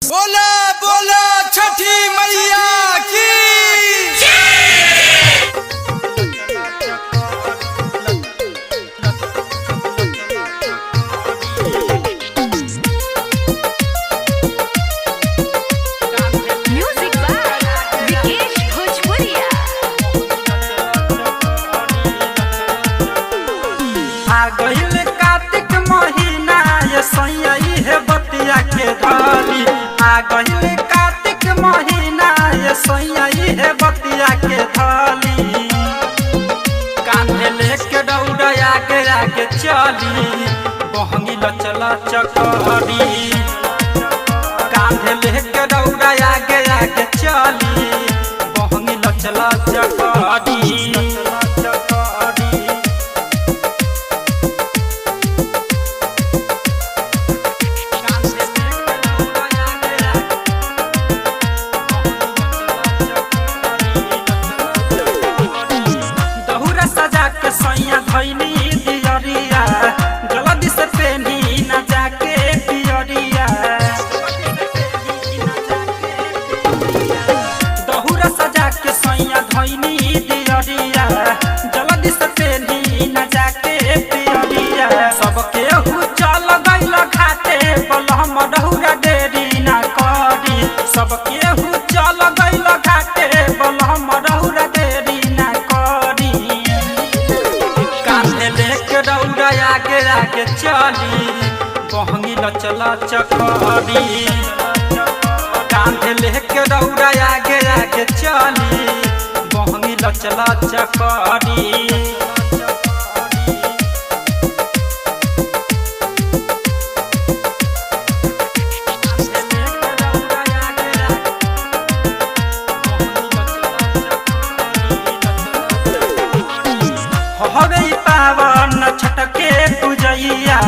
बोला बोला छठी मैया की म्यूजिक बाय विकेश भोजपुरिया। आ गइल कार्तिक महीना ये सैया है बतिया के धानी। आ गइल कार्तिक महीना ये सैया है बतिया के धानी। कान्हे लेके दौड़ा आगे आगे चली बहंगी लचला चकरी। कान्हे लेके दौड़ा आगे आगे चली बहंगी लचला चकरी। सैया धैनी दियरिया जल्दी से पेनी न जाके पियरिया। दहुरा सजा के सैया धैनी दियरिया जल्दी से पेनी न जाके पियरिया। सबके हु चल गइल घाटे बलहम दहुरा देरी न करी। सबके हु चल गइल घाटे बलहम दहुरा देरी न करी। लेके दौड़ा आगे आगे चली बहंगी लचला चकरी। कांधे लेके दौड़ा आगे आगे चली बहंगी लचला चकरी। छटके पूजैया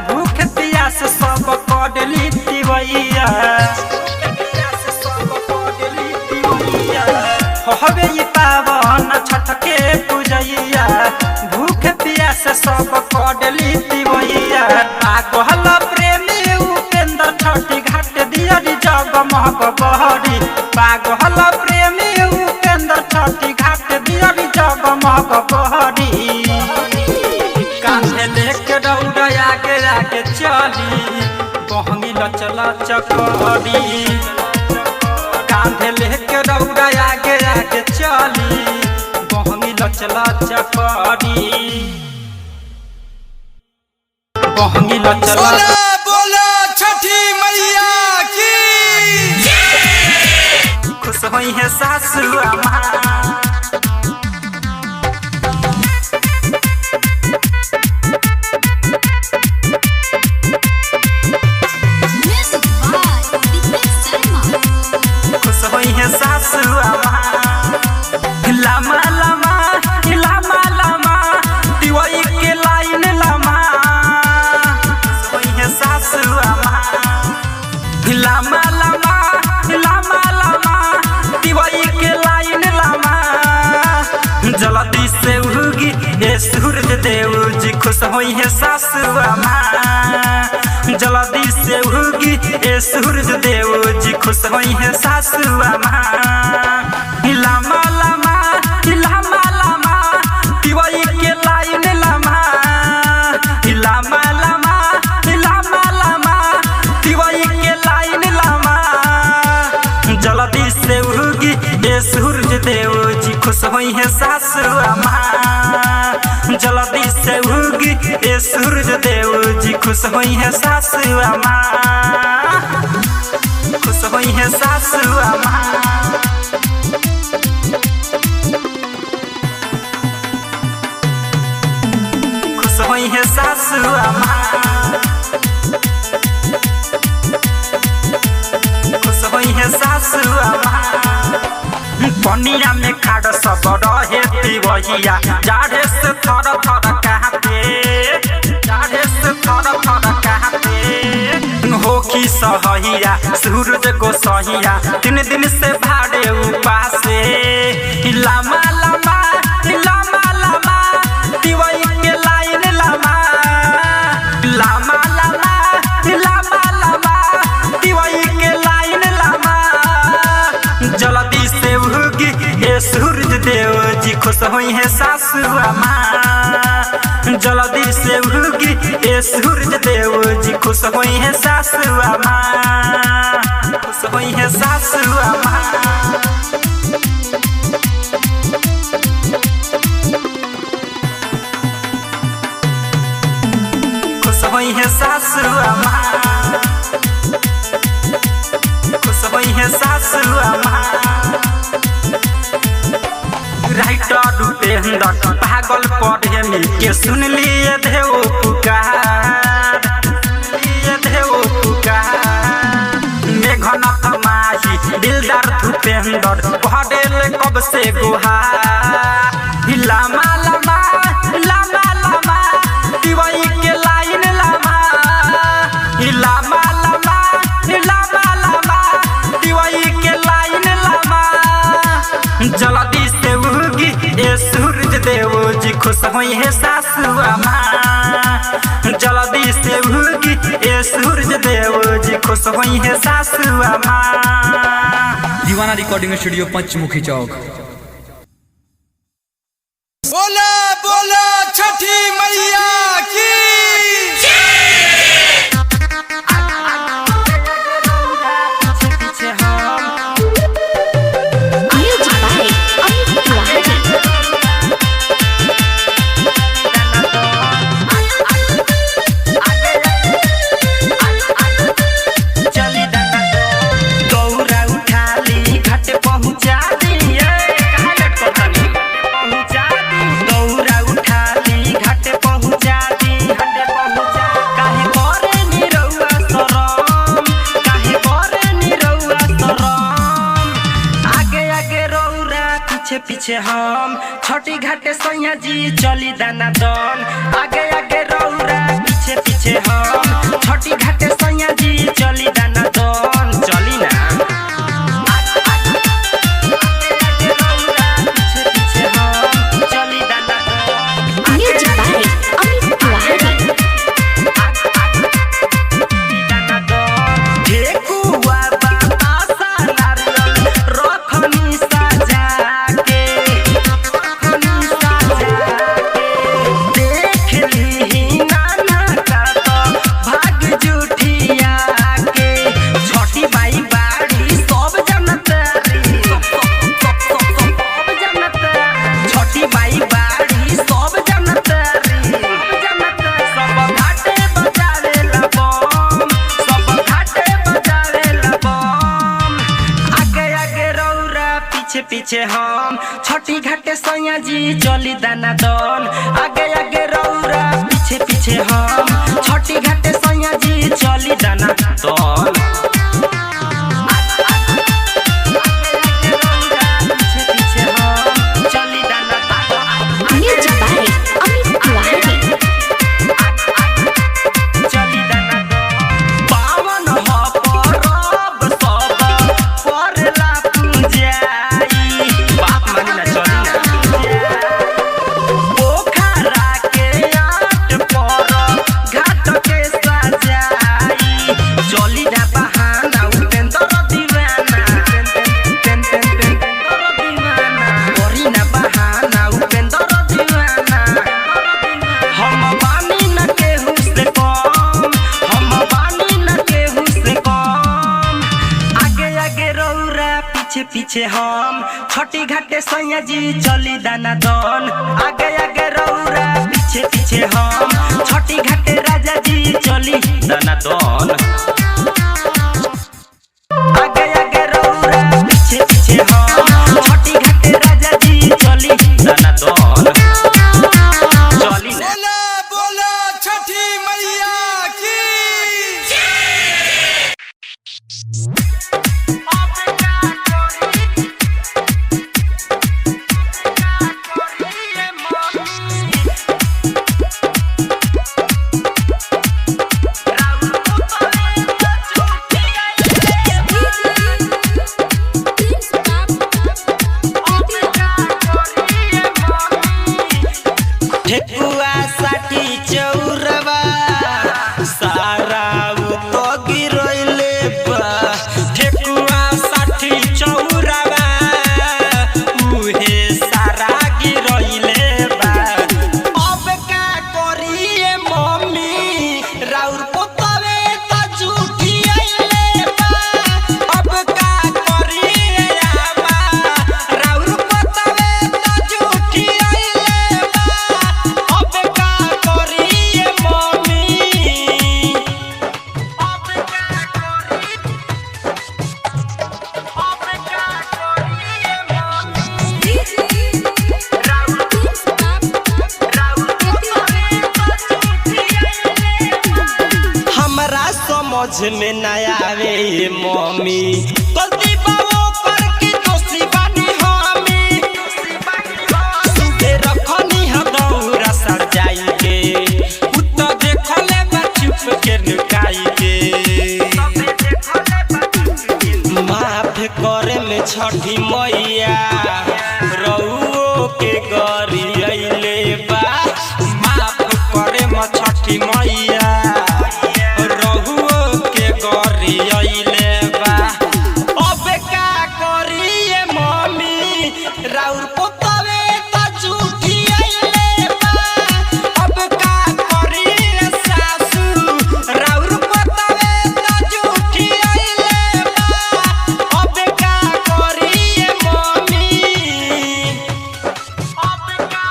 भूख प्यास सब कडली दिवैया। हवे पावन छटके पूजैया भूख प्यास सब कडली दिवैया। पागल प्रेमी उपेंद्र छठी घाट दियरी जगमग बहरी। पागल प्रेमी उपेंद्र छठी घाट दियरी जगमग बहरी। कान्हे लेके दौड़ा आगे आगे चली बहंगी लचला चकरी। कान्हे लेके दौड़ा आगे आगे चली बहंगी लचला चकरी। बहंगी लचला बोला बोला छठी मैया की खुश होई है सासु अम्मा। खुश होई है सासु अम्मा। लामा लामा लामा लामा दिवाई के लाइन लामा। खुश होई है सासु अम्मा। लामा लामा लामा लामा दिवाई के लाइन लामा। जल्दी से उगी ए सूरज देव जी खुश होई है सासु अम्मा। जल्दी से उगी ए सूरज देव जी खुश होई है सासु अम्मा। लामा लामा लामा लामा दिवाई के लाइन लामा। लामा लामा लामा लामा दिवाई के लाइन लामा। जल्दी से उगी ए सूरज देव जी खुश होई है सासु अम्मा। जल्दी से उगी ए सूरज देव जी खुश होई है सासु अम्मा। खुश होई है सासु अम्मा। खुश होई है सासु अम्मा। खुश होई है सासु अम्मा। पनिया में खाड़ सब रहे तिवहिया जाड़े से थर थर कहते। जाड़े से थर थर कहते होखी सहैया सूरज गोसैया 3 दिन से भाड़े उपासे। लामा लामा लामा लामा दिवाई के लाइन लामा। लामा लामा लामा लामा दिवाई के लाइन खुश हुई है सासुआ माँ जल्दी से उगी ए सूरज देव जी खुश हुई है सासुआ माँ खुश हुई है सासुआ माँ खुश हुई है सासुआ माँ खुश हुई है सासुआ माँ राइटर उपेंद्र पागल पढ़े मिलके सुन लिए देव पुकार लिए देव पुकार मेघनाथ माही दिलदार भूपेंद्र पढ़े कब से गुहार लामा लामा लामा लामा दिवाई के लाइन लामा लामा लामा लामा लामा दिवाई के लाइन लामा जल्दी से उगी ए सूरज देव जी खुश हुई है सासुआ माँ जल्दी से उगी ए सूरज देव जी खुश हुई है सासुआ माँ। दीवाना रिकॉर्डिंग स्टूडियो पंचमुखी चौक। बोला बोला छठी मैया की पीछे हम छोटी घाटे सैया जी चली दाना दन आगे आगे रौरा पीछे पीछे हम छोटी घाटे सैया जी चली दाना दन चली ना पीछे हम छोटी घाटे सैया जी चली दाना दन आगे आगे रौरा पीछे पीछे हम छोटी घाटे सैया जी चली दाना दन पीछे हम छोटी घाटे सैया जी चली दाना दन आगे आगे रौरा पीछे पीछे हम छोटी घाटे राजा जी चली दाना दन आगे आगे रौरा पीछे पीछे हम छोटी घाटे राजा जी चली दाना दन चली ना बोला बोला छठी मैया की ठेकुआ साठी चौरवा सारा तो गिरोइले बा ठेकुआ में न आवे मम्मी गलती बाबो करके दोषी बानी हमी सुबह रखनी ह दौरा सर जाई के पुत देखले बा चुप के नुकाई के माफ करे में छठी मैया रउओ के गरी अइले बा माफ करे में छठी मैया रउओ के गरी अइले बा अब का करिए मम्मी राउर पोतवे त झूठी अइले बा अब का करिए सासू राउर पोतवे त झूठी अइले बा अब का करिए मम्मी अब का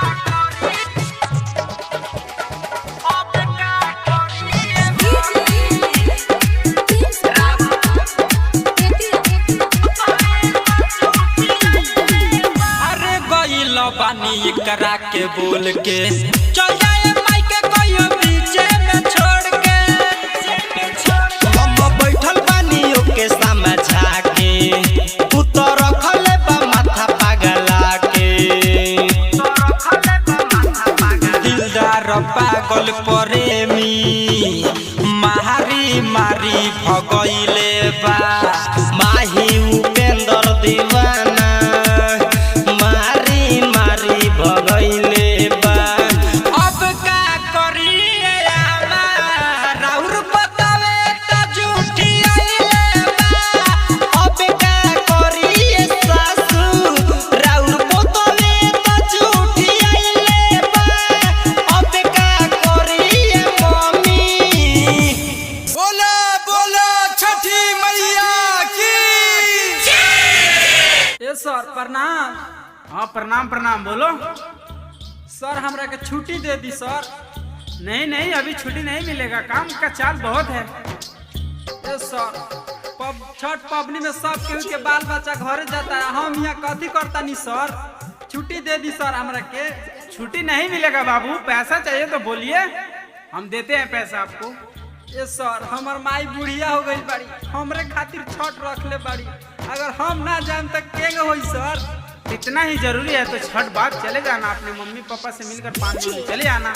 अरे गइल बानी एकरा के बोल के चल जाए माई के कहियो बीचे में छोड़ के हम बैठल बानी ओके समझा के तू तो रखले बा माथा पागला के दिलदार पागल प्रेमी मारी मारी भगइले बा माही उपेंद्र दीवाना मारी मारी भगइले बा अब का करिए आमा राउर बतावे त झूठी अइले बा अब का करिए सासू राउर बतावे त झूठी अइले बा अब का करिए मम्मी बोला बोला छठी मैया की ए सर प्रणाम। हाँ प्रणाम प्रणाम बोलो सर हमरा के छुट्टी दे दी सर। नहीं नहीं अभी छुट्टी नहीं मिलेगा काम का चाल बहुत है। ए सर छठ पबनी में सब केहू के बाल बच्चा घर जाता है हम यहाँ कथी करता नहीं सर। छुट्टी दे दी सर हमरा के। छुट्टी नहीं मिलेगा बाबू पैसा चाहिए तो बोलिए हम देते हैं पैसा आपको। ए सर हमर माई बुढ़िया हो गई बाड़ी हमरे खातिर छठ रख ले बाड़ी अगर हम ना जान तक के होई सर। इतना ही जरूरी है तो छठ बाद चले जाना अपने मम्मी पापा से मिलकर 5 दिन चले आना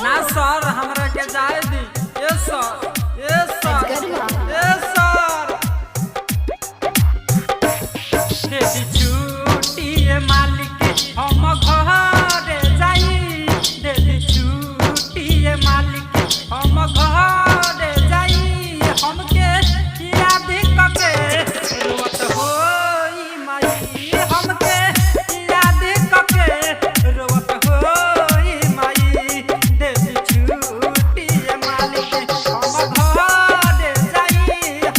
ना सर हमरा के जाए दी। ए सर ए सर ए सर छुट्टी मालिक हम घरे जाई दे छुट्टी मालिक हम घरे जाई हमके याद कके रोत होई माई हमके याद कके रोत होई माई दे छुट्टी मालिक हम घरे जाई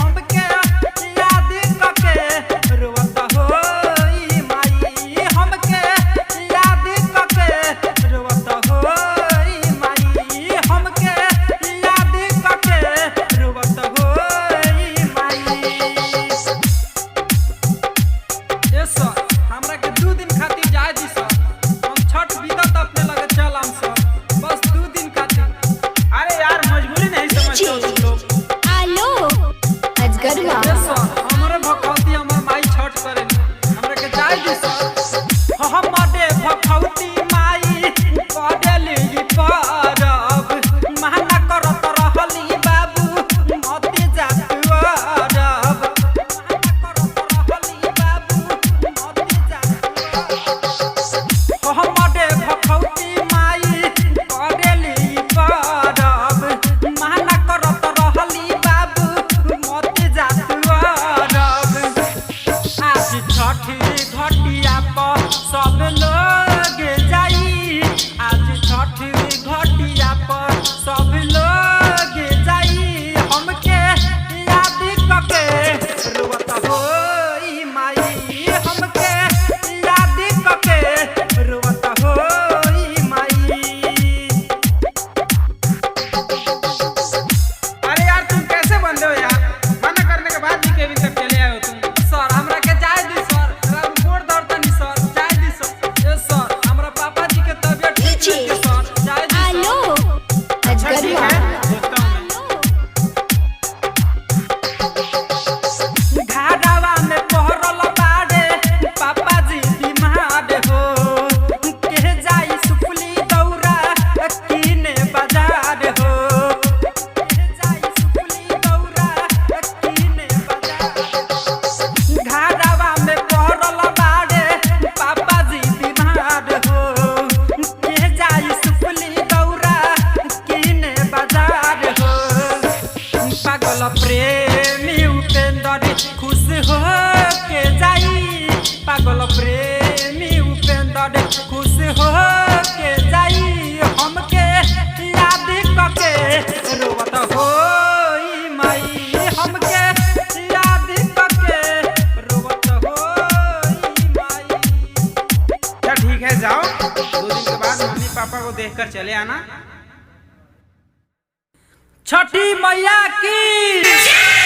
खुश हो के जाई पागल प्रेमी उपेंद्र खुश हो के जाई हमके याद करके रोवत होई माई हमके याद करके रोवत होई माई। अच्छा ठीक है जाओ, 2 दिन के बाद मम्मी पापा को देखकर चले आना। छठी मैया की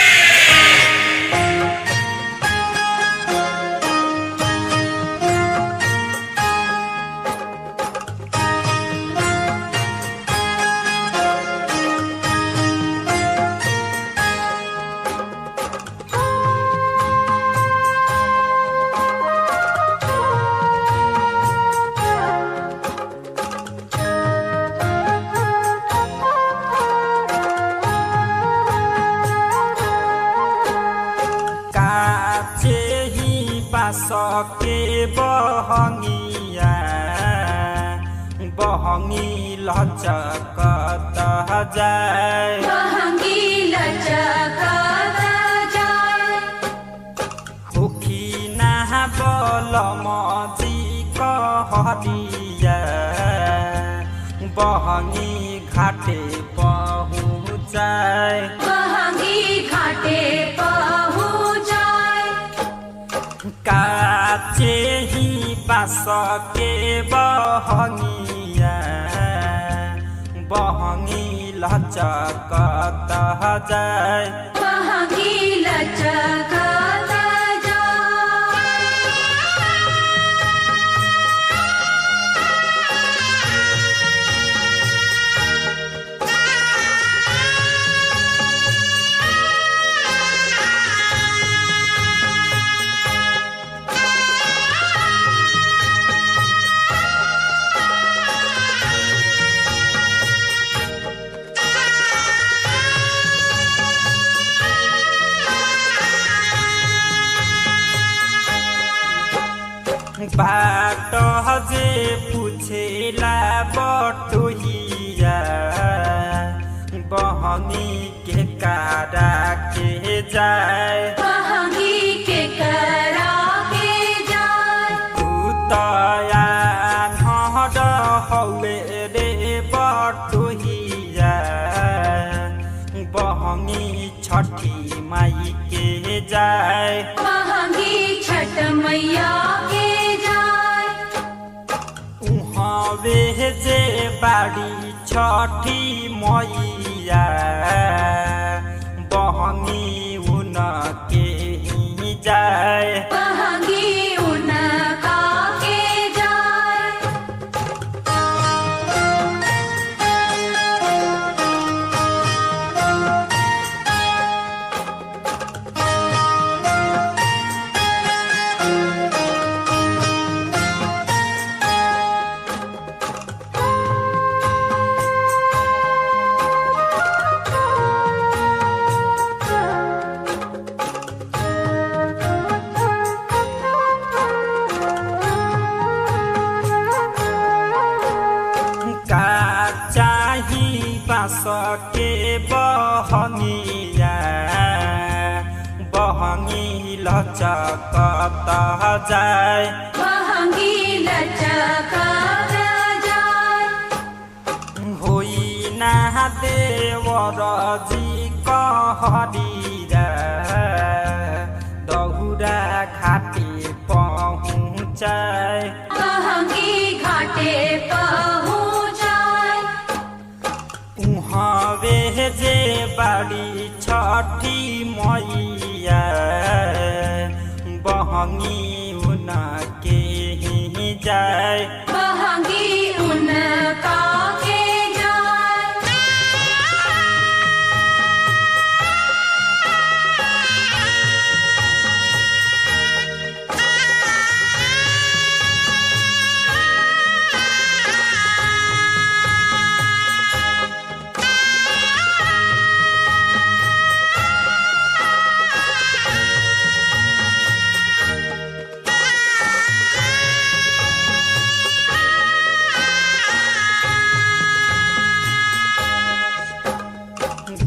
सके बहंगिया बहंगी लचकत जाए बहंगी लचकत जाए होखी ना बलमजी कहरिया बहंगी घाटे पहुँचाए बहंगी घाटे पहुँचाए काचे ही बास के बहंगिया बहंगी लचकत जाए बहंगी लचकत जाए बाट जे पूछेला बटोहिया बहंगी के कारा के जाए बहंगी के करा के जाए तया नहर हौले रे बटोहिया बहंगी छठी माई के जाए बहंगी छठ मैया के जाए उहाँवे जे बाड़ी छठी मैया बहंगी उनके ही जाए बहंगी उनका के जाए सके बहंगिया बहंगी लचकत जाए बहंगी लचकत जाए होई ना देवर जी कहरिया दहुरा घाटे पहुँचाए बहंगी घाटे पहुँचाए उहाँवे जे बाड़ी छठी मैया बहंगी उनके ही जाए बहंगी उनका के जाए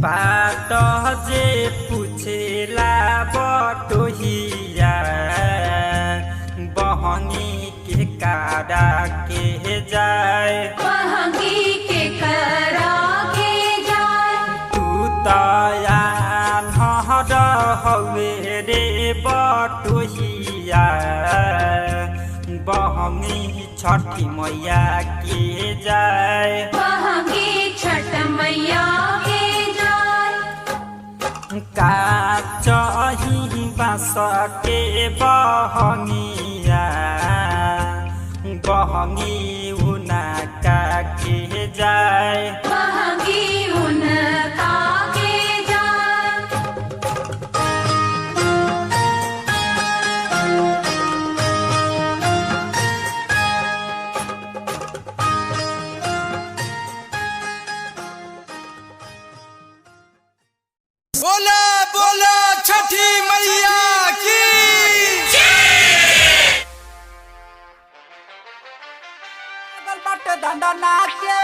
बाट जे पूछेला बट बटोहिया बहंगी छठी मैया के जाए बहंगी छठ मैया के जाय का चही बास के बहंगिया बहंगी उना का के जाए बहंगी उनका के जाय बोला बोला छठी मैया की बाटे डंडा नाचे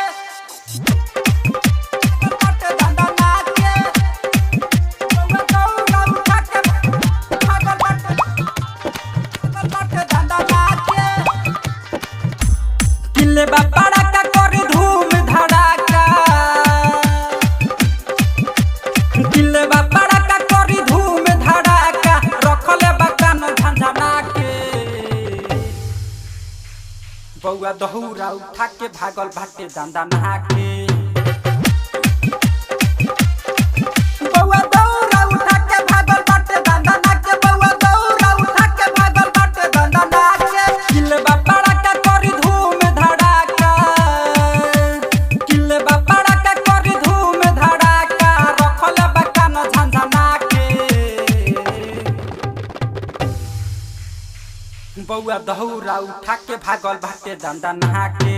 बाटे डंडा नाचे गौरा उठा के बाटे डंडा नाचे किले बापड़ा का करी धूम धड़ाका किले बापड़ा का करी धूम धड़ाका रखले बकान झंझना के बौआ दहुरा उठा के भागल बाटे डंडा नहा के बौआ दहुरा उठा के भागल बाटे डंडा नहा के बौआ दहुरा उठा के भागल बाटे डंडा नहा के किले बापड़ा का करी धूम धड़ाका किले बापड़ा का करी धूम धड़ाका रखले बकान झंझना के बौआ दहुरा उठा के भागल बाटे डंडा नहा के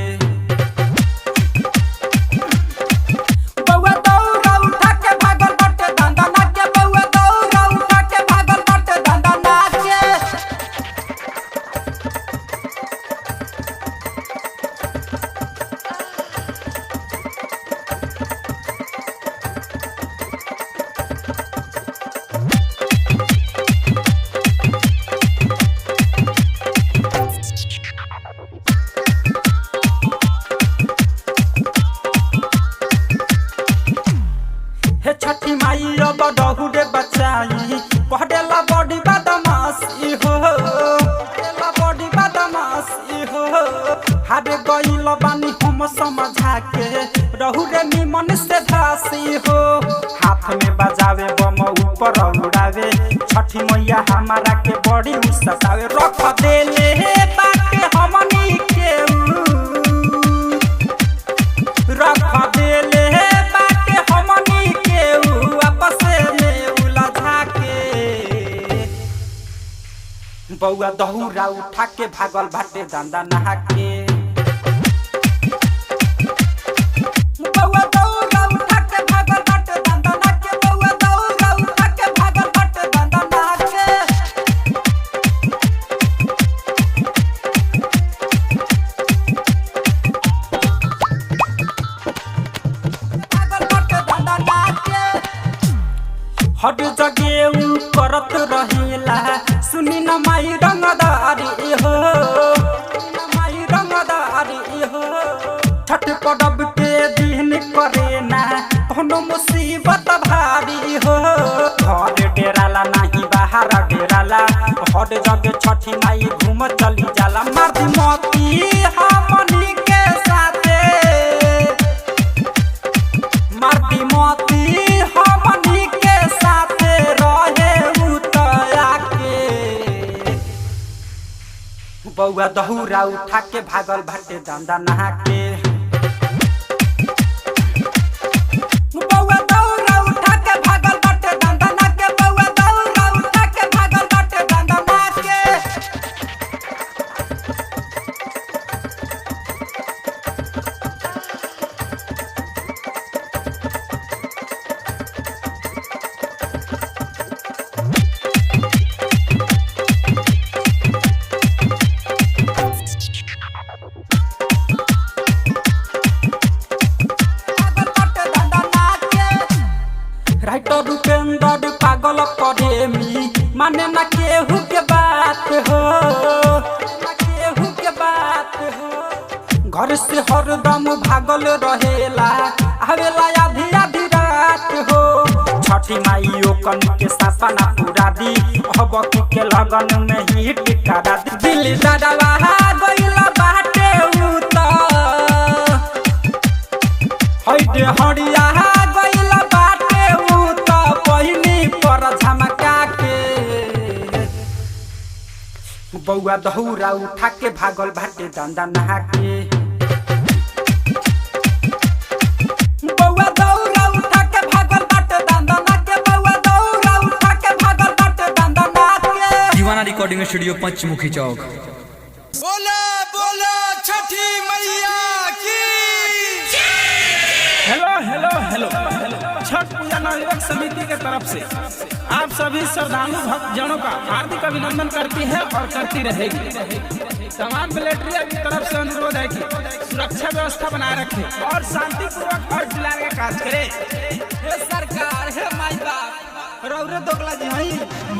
बौआ दहुरा उठा के भागल बाटे डंडा नहा के बौआ दहुरा उठा के भागल बाटे डंडा नहा के हे छठी माई अब डहुरे बचाई पढ़ेला बड़ी बदमाशी हो पढ़ेला बड़ी बदमाशी हो हारे गइल बानी हम समझा के डहुरे निमन से धासी हो हाथ में बजावे बम ऊपर उड़ावे छठी मैया हमारा के बड़ी सतावे रख देले बाटे हमनी के रख देले बाटे हमनी के आपस में उलझा के बौआ दहुरा उठा के भागल बाटे डंडा नहा के बौआ दहुरा उठा के भागल बाटे डंडा नहा के बौआ दहुरा उठा के भागल बाटे डंडा नहा के भागल बाटे डंडा नहा के हट जगे उ करत रहेला सुनी न माई रंगदारी हो माई रंगदारी हो छठ पर्व के दिन करे ना कोनो मुसीबत भारी हो घर डेराला नहीं बाहर डेराला हट जगे छठी माई घूम चली जाला मारती मोती हमनी के साथे मारती मोती हमनी के साथे रहे उतया के बौआ दहुरा उठा के भागल बाटे डंडा नहा के बौआ दहुरा उठा के भागल बाटे डंडा नहा के बौआ दहुरा उठा के भागल बाटे डंडा नहा के राइटर रुपेंद्र पागल प्रेमी माने ना केहू के बात हो ना केहू के बात हो घर से हरदम भागल रहेला आवेला आधी आधी रात हो छठी माइयो कन के सपना पूरा दी अब के लगन में हिट करा दी दिल दादा गइल बाटे उ त हइडे हरिया गइल बाटे उ त पहिनी पर झमका के बौआ दहुरा उठा के भागल बाटे डंडा नहा के बौआ दहुरा उठा के भागल बाटे डंडा नहा के बौआ दहुरा उठा के भागल बाटे डंडा नहा के दीवाना रिकॉर्डिंग स्टूडियो पंचमुखी चौक। बोला बोला छठी मैया की हेलो हेलो हेलो छठ पूजा नवयुवक समिति के तरफ से आप सभी श्रद्धालु भक्तजनों का हार्दिक अभिनंदन करती है और करती रहेगी। तमाम मिलिट्री की तरफ से अनुरोध है कि सुरक्षा व्यवस्था बनाए रखें और शांतिपूर्वक और दिलाने का कार्य करें। हे सरकार हे माई बाप रौरे दोगला जी हई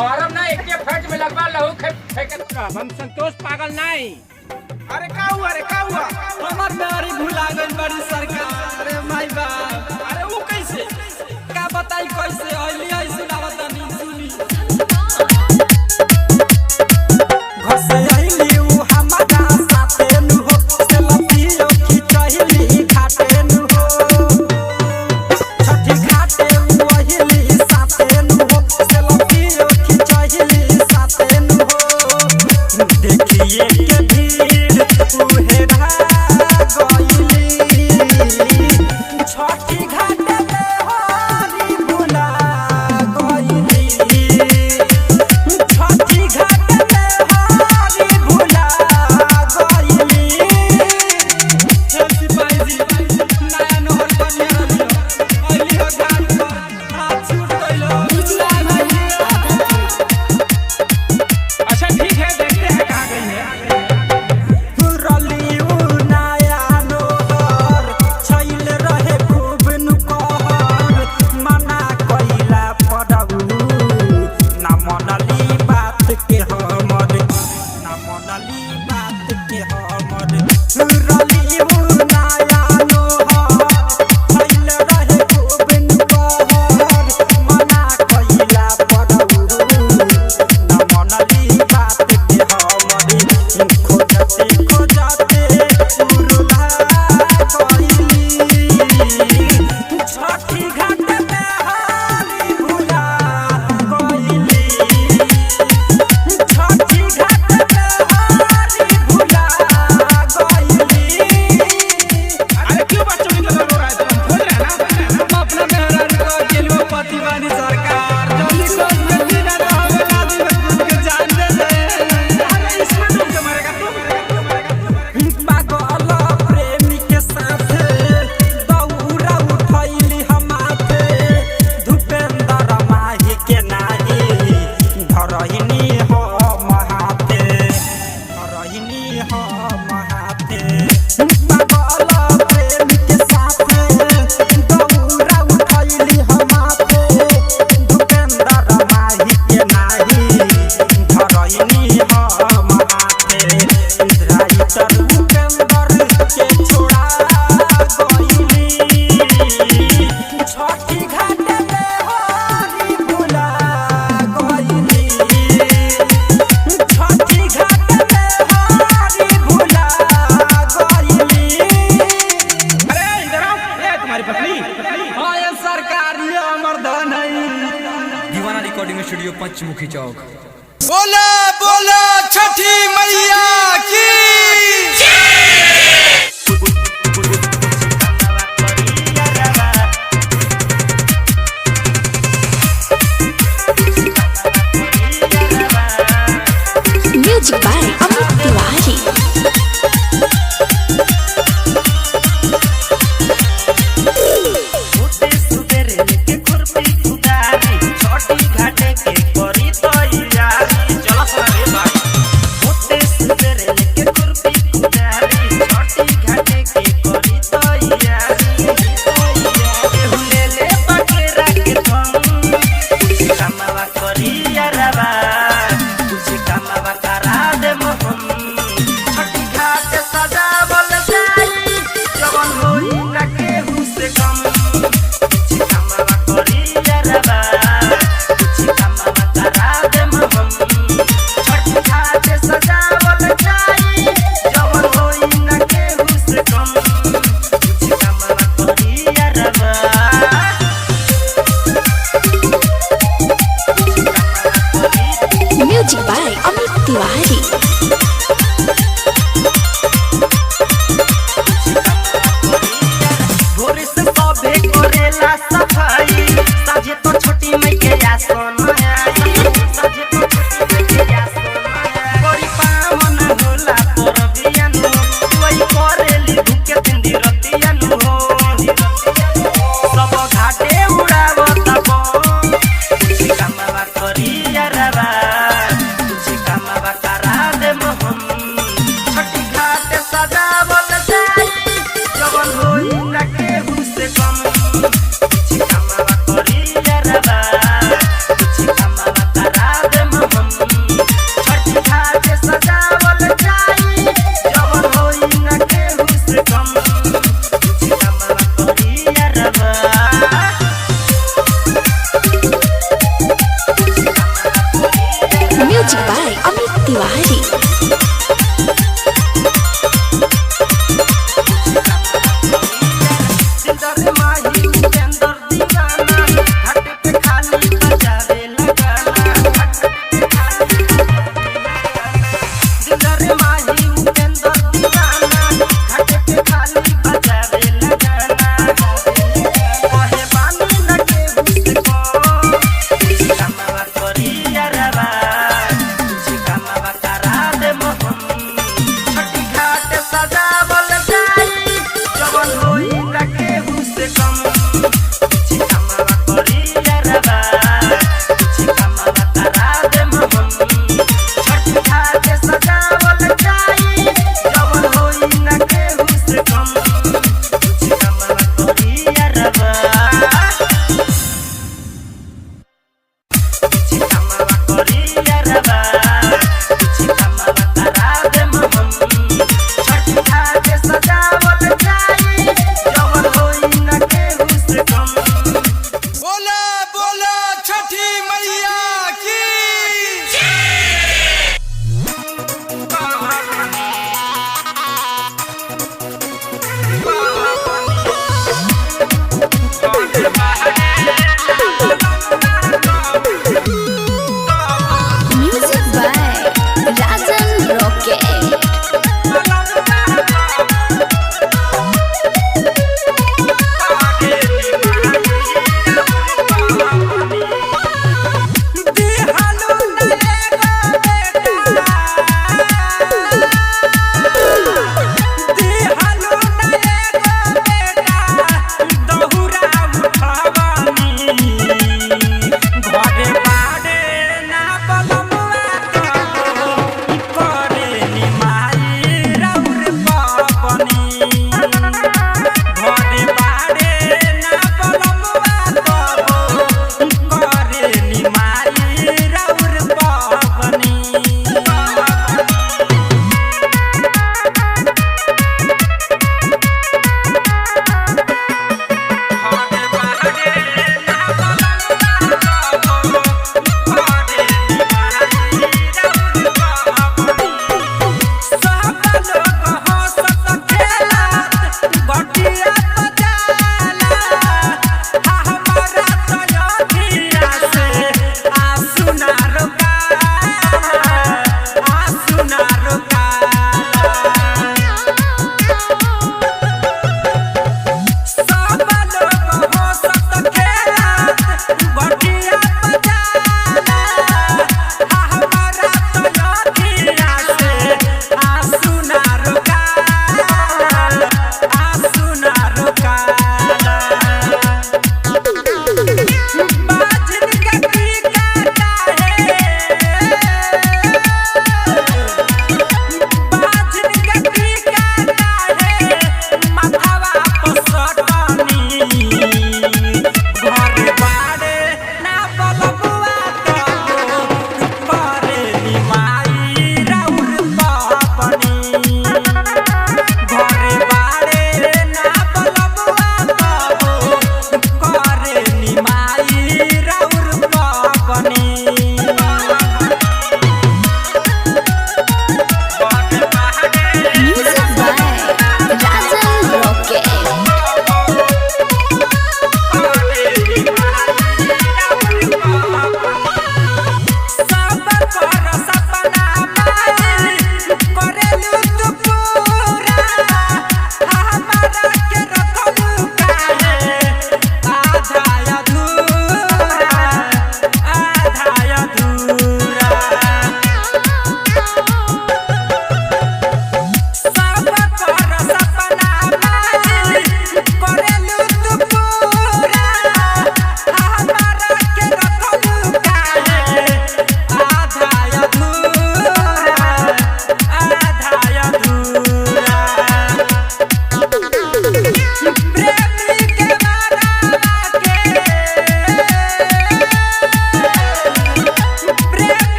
मारम ना एक फट में लगवा लहू फेंकत का हम संतोष पागल नहीं। अरे का हुआ हमार नारी भुला गइल बड़ी सरकार रे माई बाप अरे वो कैसे का बताई कैसे आइली आई सुनावत नहीं सुनी घर से आइली उ हमारा साथे नु हो से लपियो खिचैली घाटे नु हो छठी घाटे उ आइली साथे नु हो से लपियो खिचैली साथे नु हो देखिए के भीड़ उहे रा गइली छठी घाटे में हरी भुला गइली छठी घाटे में हरी भुला गइली हे सिपाही जी नया नहर बनिया रहियो अइली हो घाट पर हाथ छूट गइलो अच्छा ठीक है देखते हैं कहाँ गई है। रलियू नया नोहर छैल रहे खूब नुकहर मना कइला पड़ऊ ना मनली बात के हमर ना मनली बात के हमर रलियू नया नोहर छैल रहे खूब नुकहर मना कइला पड़ऊ ना मनली बात के हमर खोजते उरुला गइली छठी घाट में हरी भुला गइली छठी घाट में हरी भुला गइली अरे क्यों बच्चों की तरह रो रहा है तुम खोज रहे हैं ना। हम अपना मेहरान को जेलवा पति बानी सरकार जल्दी कर जल्दी ना हमें आदमी में के जान दे दे अरे इसमें तुम क्यों मरेगा तुम पागल प्रेमी के साथे दौरा उठैली हमाथे धुपेंद्र माही के नाही धरहिनी हो महाते धरहिनी हो महाते पागल प्रेमी के साथे दौरा उठैली हमाथे धुपेंद्र माही के नाही धरहिनी हो महाते राइटर भूपेंद्र के छोड़ा गइली छठी घाट में हरी भुला गइली छठी घाट में हरी भुला गइली अरे इधर आओ ये तुम्हारी पत्नी हाँ ये सरकारी अमर धन है दीवाना रिकॉर्डिंग स्टूडियो पंचमुखी चौक। बोला बोला छठी मैया की म्यूजिक बाय अमित तिवारी। छोटे सुबेरे लेके खुरपी खुदारी छठी घाटे के करी तैयारी चला रे बात छोटे सुबेरे by Amit Tiwari. भोर से सबे करेला सफाई साजे तो छोटी मई के आसन आई साजे तो छोटी मई के आसन बड़ी पावन होला तोर बियानु वही करेली भूखे तिंदी रतियानु हो सब घाटे उड़ावत बो तुझे कामवा करी यारबा तुझे कामवा करा दे मोहन छोटी घाटे सजावल जाई जवन होई ना केहू से कम तुझे कामवा करी यारबा तुझे कामवा करा दे मोहन छोटी घाटे सजावल जाई जवन होई ना केहू से कम तुझे कामवा करी यारबा Music by Amit Tiwari. सिंदर माही उपेंद्र दीवाना घाट पे खाली बजावे लगाना सिंदर माही उपेंद्र दीवाना घाट पे खाली बजावे लगाना कहे बानी न केहू से को तुझे कामवा करी यारबा तुझे कामवा करा दे मोहन छोटी घाट सजावल जाई जवन होई ना केहू से कम तुझे कामवा करी यारबा तुझे कामवा करा दे मोहन छोटी घाट सजावल जाई जवन होई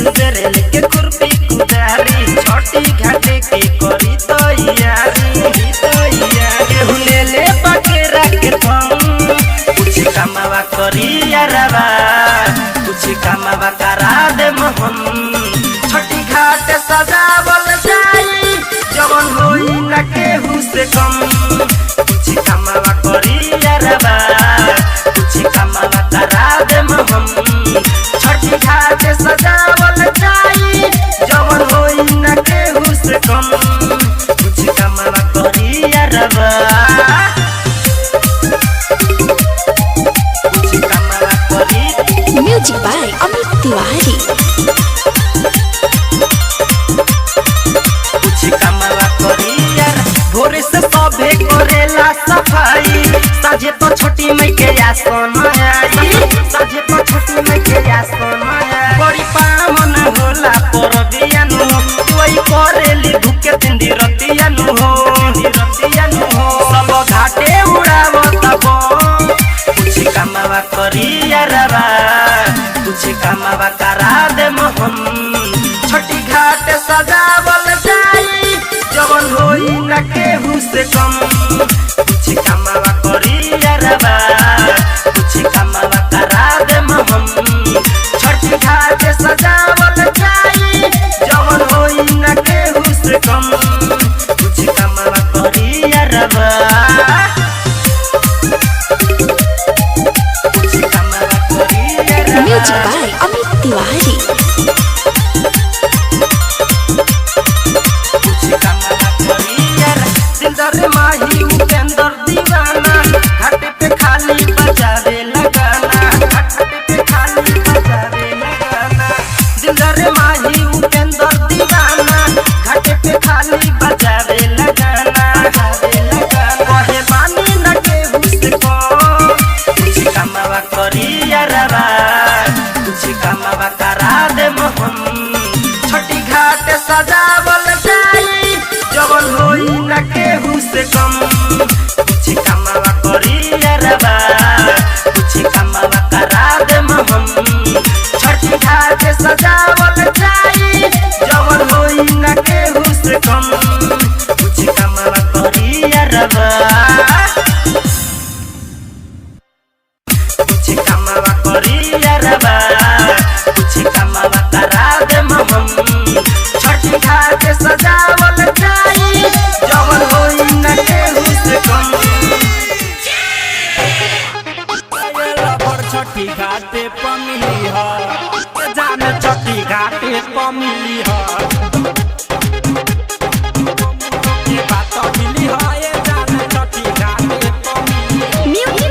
सुंदर लेके खुरपी कुदारी छोटी घाटे के करी तैयारी केहू ले ले बकरा के थम कुछ कमावा करी यारवा कुछ कमावा करा दे मोहन छोटी घाट सजावल जाई जवन होई ना केहू से कम कुछ कमावा करी यारवा कुछ कमावा करा दे मोहन छोटी घाट सजावल जाई जवन होई ना केहू से कम कुछ कमावा करी यारवा कुछ कमावा करी म्यूजिक बाय अमित तिवारी। कुछ कमावा करी यार भोरे से सबे करेला सफाई साझे तो छोटी मई के आसन आई साझे तो छोटी मई के आसन आई बड़ी पावन होला परबियानु कोई करेली भूखे तिंदी रतियानु हो सब घाटे उड़ावत बो कुछ कमावा करी यारवा कुछ कमावा करा दे मोहन छोटी घाट सजावल जाई जवन होई ना केहू से कम कुछ कमावा करी यारवा कुछ कमावा करा दे मोहन छोटी घाट सजावल जाई जवन होई ना केहू से कम कुछ कमावा करी यारवा कुछ कमावा करी यारवा म्यूजिक बाय अमित तिवारी। दिलदार माही उपेंद्र दीवाना घाटे पे खाली बजावे लगाना घाटे पे खाली बजावे लगाना दिलदार माही उपेंद्र दीवाना घाटे पे खाली बजावे लगाना कहे बानी न केहू से को कुछ कमावा करी यारवा कुछ कमावा करा दे मोहन छोटी घाट सजावल जाई जवन होई ना केहू से कम कुछ कमावा करी यारवा कुछ कमावा करा दे मोहन छोटी घाट सजावल जाई जवन होई ना केहू से कम कुछ कमावा करी यारवा कुछ कमावा करी यारवा कुछ कमावा करा दे मोहन छोटी घाट सजावल जाई जवन होई ना केहू से कम छठी घाटे पर मिली ह जाने छठी घाटे पर मिली ह ये बात मिली ह ये जाने छठी घाटे पर मिली ह।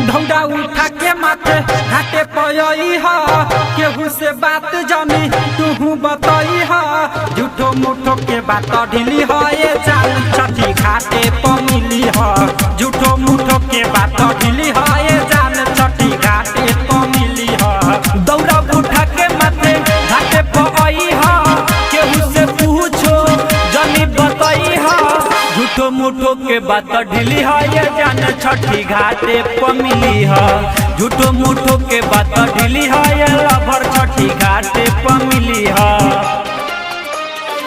ढौडा उठा के माथे घाटे पयई ह केहू से बात जानी तू बताई ह झूठो मूठो के बात ढीली ह ये जान छठी घाटे पर मिली ह झूठो मूठो के बात ढीली ह ये जान छठी घाटे पर मिली ह दौड़ा उठा के माथे घाटे पयई ह केहू से पूछो जानी बताई ह झूठो मूठो के बात ढीली है ये जान छठी घाटे पर मिली है झूठो मूठो के बात ढीली है ये लभर छठी घाटे पर मिली है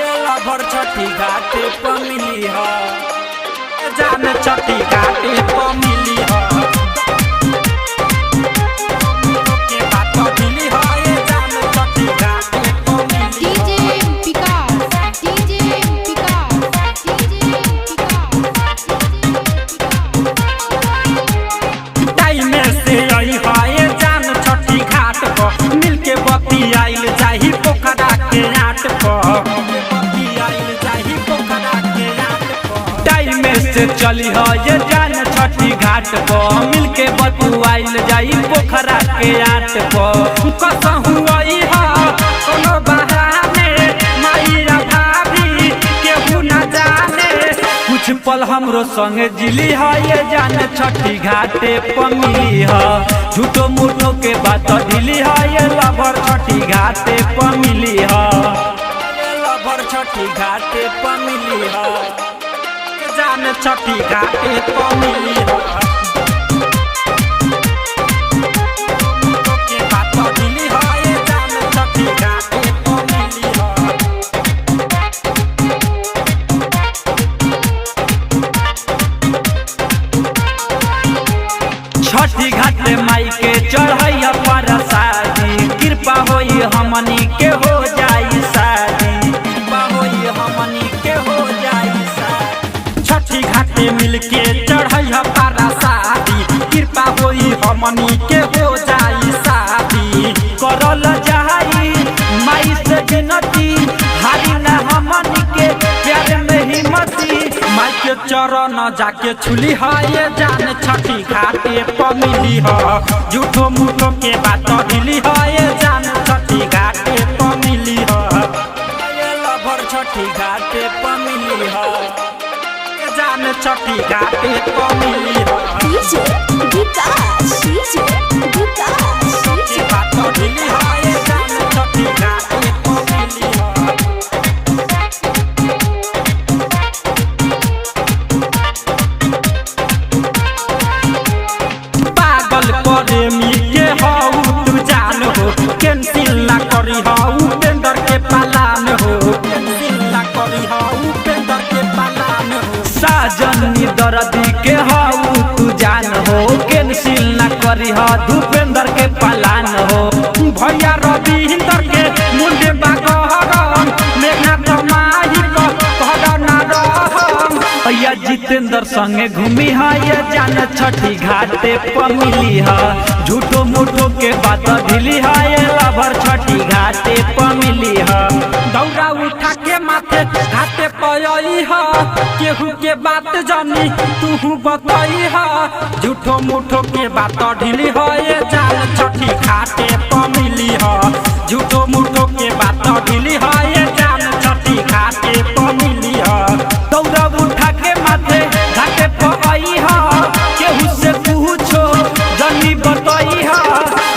ये लभर छठी घाटे पर मिली है जान छठी घाटे पर मिली है के बात ढीली है ये जान छठी घाटे पर मिली है मिलके बत्ती आइल जाही पोखरा के आट टाइम से चली है ये जान छठी घाट पर मिलके बत्ती आइल जाही पोखरा के आट पर कसहु आई है कोनो बहाने माईरा भाभी केहू न जाने कुछ पल हमरो संगे जिली है ये जान छठी घाटे पर मिली है झूठो मूठो के बात ढीली है ये लवर छठी घाटे पर मिली है लवर छठी घाटे पर मिली है जान छठी घाटे पर मिली है छठी घाटे माई के चढ़ैया पर शादी कृपा होई हमनी के हो जाई शादी कृपा होई हमनी के हो जाई शादी छठी घाटे मिलके चढ़ैया पर शादी कृपा होई हमनी के हो जाई शादी करल जाई माई से विनती हारी न हमनी के प्यार में हिम्मती माई के चरण जाके छुली है ये जान छठी घाटे पर मिली है झूठो मूठो के बात ढीली है ये जान छठी घाटे पर मिली है ये लवर छठी घाटे पर मिली है ये जान छठी घाटे पर मिली है डीजे विकास डीजे विकास छठी बात ढीली है ये जान छठी घाटे पर मिली है प्रेमी के हाउ तू जान हो कैंसिल ना करी हाउ टेंडर के पालान हो कैंसिल ना करी हाउ टेंडर के पालान हो साजन दर्दी के हाउ तू जान हो कैंसिल ना करी हा धूपेंद्र के पालान हो भैया रविंदर के मुंडे बागहरन मेघना तमाही को कहदा ना रहम भैया जितेंद्र संगे घूमी है ये जान छठी घाटे पर मिली है झूठो मूठो के बात ढीली है ये लवर छठी घाटे पर मिली है दौरा उठा के माथे घाटे पर आई है केहू के बात जानी तू बताई है झूठो मूठो के बात ढीली है ये जान छठी घाटे पर मिली है झूठो मूठो के बात ढीली है ये जान छठी घाटे पर मिली है दौरा उठा के माथे घाटे पर आई है केहू से पूछो जनी बताई है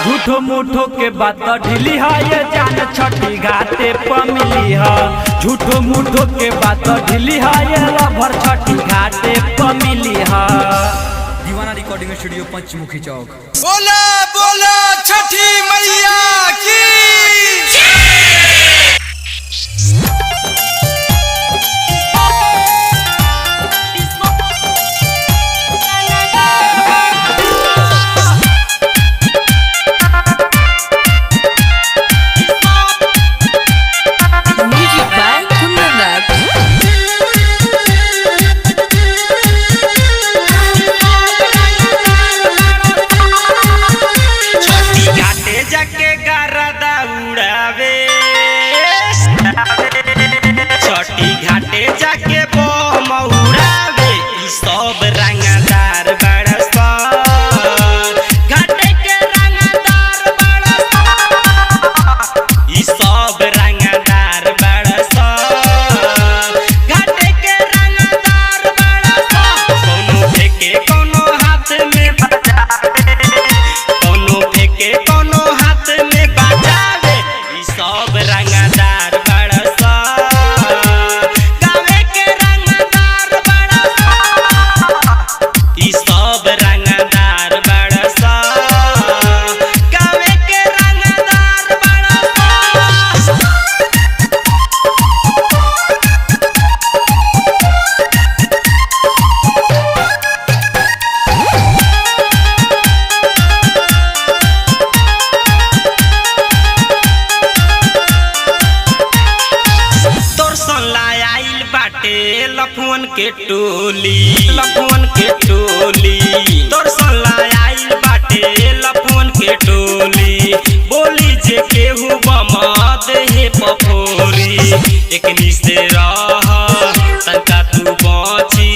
झूठो मूठो के बात ढीली है ये जान छठी घाटे पर मिली है झूठो मूठो के बात ढीली है ये लवर छठी घाटे पर मिली है दीवाना रिकॉर्डिंग स्टूडियो पंचमुखी चौक बोला बोला छठी मैया की म्यूजिक बाय कुंदन छठी घाटे जाके गरदा उड़ावे छठी घाटे जाके बम उड़ावे ई सब रंगदार बड़सा घाटे के रंगदार बड़सा ई सब रंगदार बड़सा घाटे के रंगदार बड़सा कोनो फेंके कोनो हाथ में बजावे कोनो फेंके कोनो हाथ में बजावे ई सब रंगदार बड़सा गावे के रंगदार बड़सा ई सब रंगदार बड़सा गावे के रंगदार बड़सा तोर संला आइल बाटे लफुअन के टोली तोर संला आइल बाटे लफुअन के टोली बोली जे केहू बमद हे पफोरी एकनी से रह तनका तू बची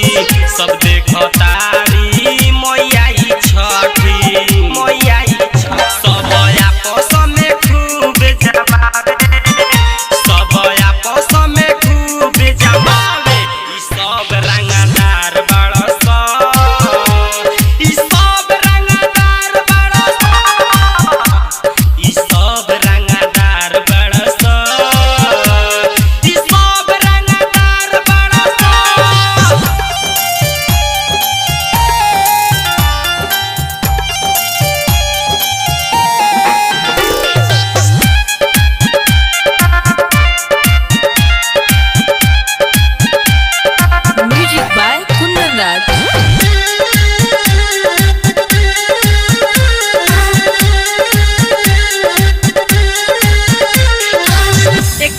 सब देखतारी मैया ई छठी मैया ई छठी सब आपस में खूब जमावे सब आपस में खूब जमावे ई सब रंगदार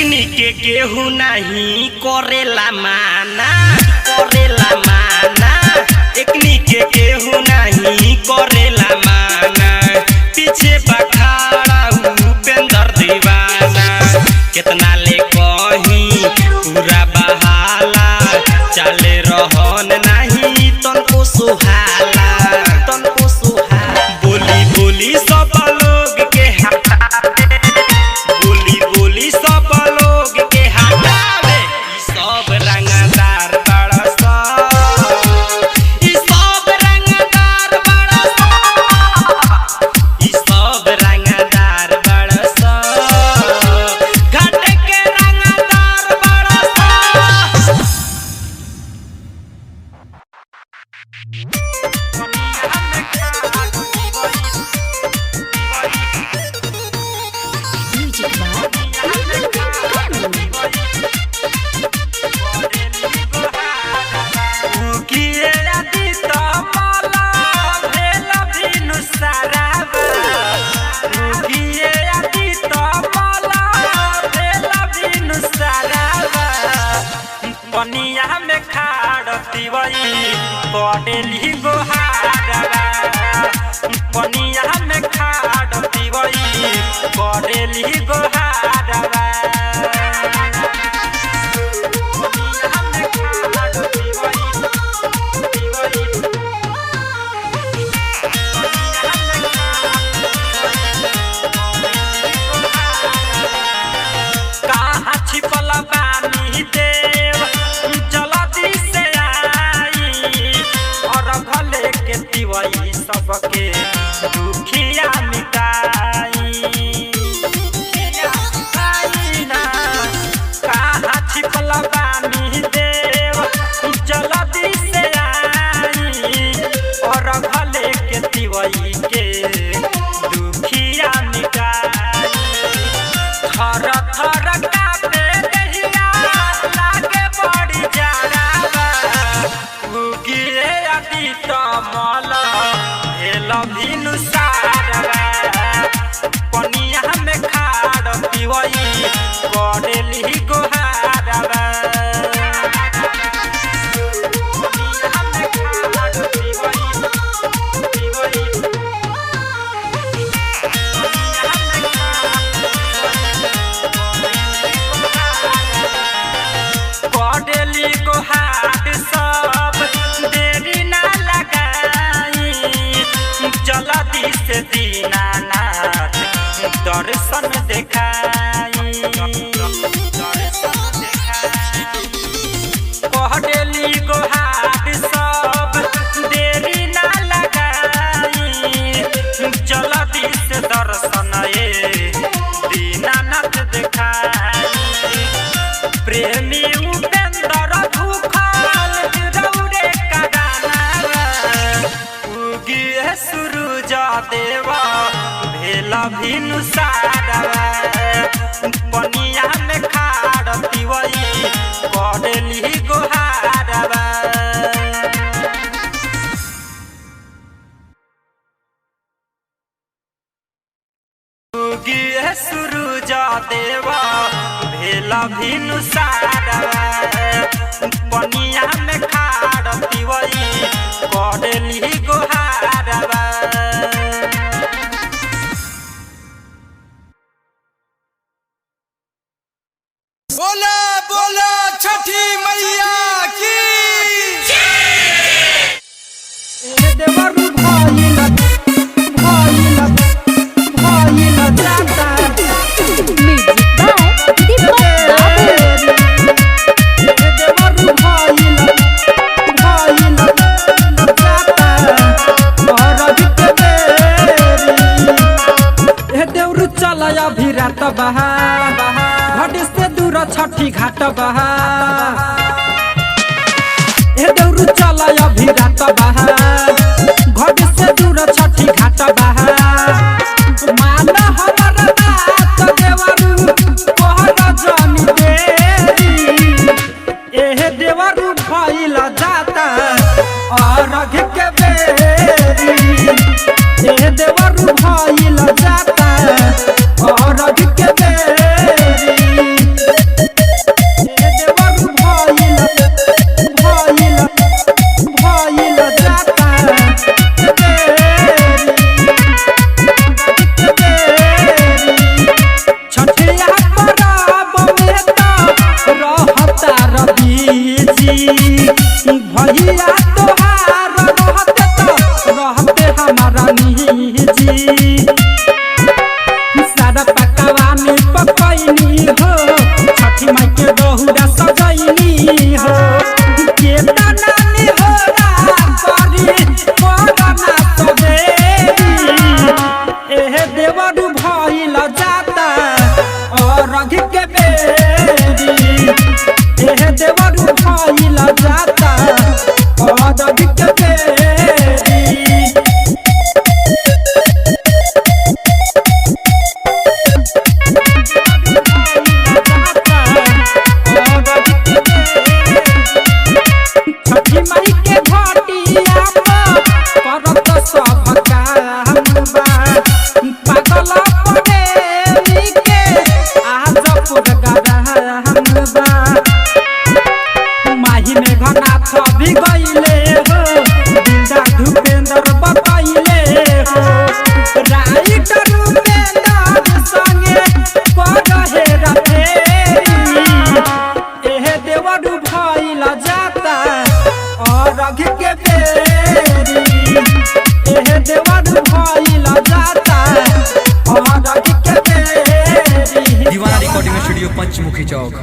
एकनी के केहू नहीं करेला माना एकनी के केहू नहीं करेला माना पीछे बखाड़ा उपेंद्र दीवाना कितना ले कहीं पूरा बहाला चले रहन नहीं तनको सुहाला बोली बोली सब लोग के हटावे बोली सब लोग के हटावे ई सब रंगदार बड़सा ई सब रंगदार बड़सा ई सब रंगदार बड़सा घाट के रंगदार बड़सा Music by किए आदि तो माला भेल बिनु सराबा किए आदि तो माला भेल बिनु सराबा पनिया में खाड़ती वही पड़ेली गोहारबा पनिया में खाड़ती वही पड़ेली गोहारबा कहाँ छिपल बानी देव जल्दी से आई और भले के दिवई सबके दुखिया मिटाई ना कहाँ छिपल बानी देव जल्दी से आई और भले के दिवई के दुखिया मिटाई थर थर कापे देहिया लागे बड़ी जाड़ावा उगिए आदि तमल भेल भिनु सारवा पनिया में खाड़ पिवई करेली गोहारवा पनिया में खाड़ पिवई करेली गोहार सब देरी ना लगाई जल्दी से दीनानाथ दर्शन देखाई करेली गोहार सब देरी ना लगाई जल्दी से दर्शन दीनानाथ देखाई प्रेमी उपेंद्र भूखल रौरे कराना उगिए सूरज देव भेल भिनु सारवा पनिया में खाड़ती वही करेली गोहारवा उगिए सूरज देव भेल भिनु सारवा पनिया में खाड़ती वही करेली गोहारवा बोला बोला छठी मैया की देवर घाट से दूर छठी घाट बहा ए दौरू चल अभी रात बहा घाट से दूर छठी घाट बहा मान हमर बात देवरू कहर जानी देरी ए देवरू भइल जाता अरघ के बेरी ए देवरू भइल जाता अरघ के बेरी रहिया तोहार रहते तो रहते हमारा निजी सारा पकवानी पकैनी हो छठी माई के दहुरा सजैनी हो के नानी हो करी कोरोना सवेरी एहे देवरू भइल जाता और रघ के बेरी एहे देवरू भइल जाता और रघ के बेरी छठी माई के घटिया करत सब काम बा पागल पड़े के आज पुरगराम बा माही में घनाथ भी गइले हो दिलदार धुपेंद्र बतैले हो राइटर उपेंद्र संगे करहे रफेरी एहे देवरू भइल जाता और रघ के बेरी एहे देवरू भइल जाता और रघ के बेरी। दीवाना रिकॉर्डिंग स्टूडियो पंचमुखी चौक।